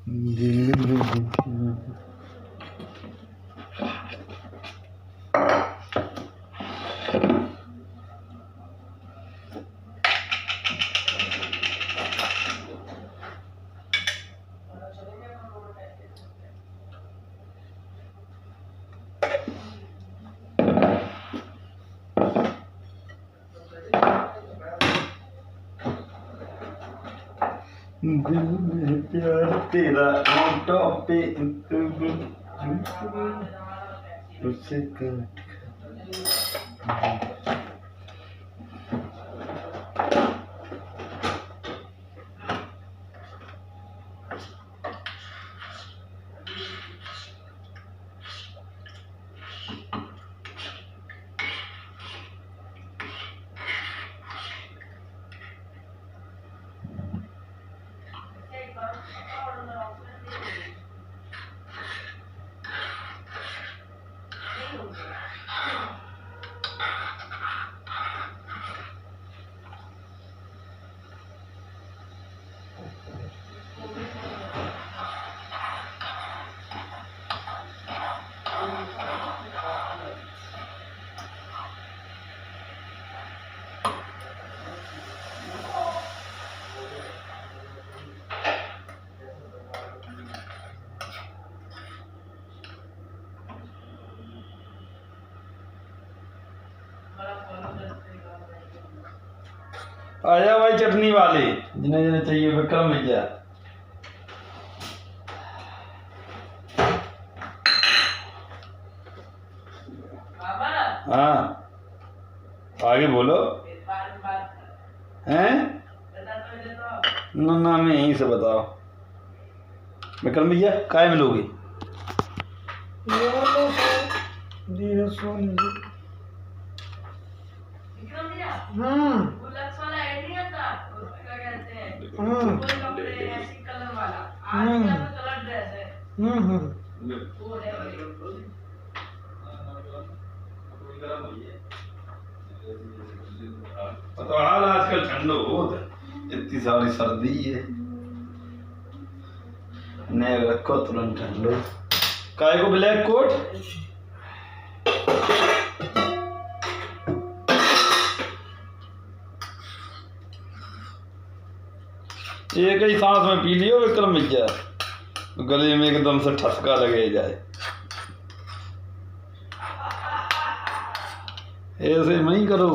दिल में प्यार तेरा होठों पे उसे काट आजा भाई चटनी वाले जिन्हें जिन्हें चाहिए विक्रम भैया। हाँ आगे बोलो। हैं ना मैं यहीं से बताओ। विक्रम भैया काय मिलोगे? तो हाल आजकल ठंडो बहुत है, इतनी सारी सर्दी है, नए रखो तुरंत ठंडो। काय को ब्लैक कोट एक ही सांस में पी लियो विक्रम भैया, गले में एकदम से ठसका लगे जाए। ऐसे नहीं करो।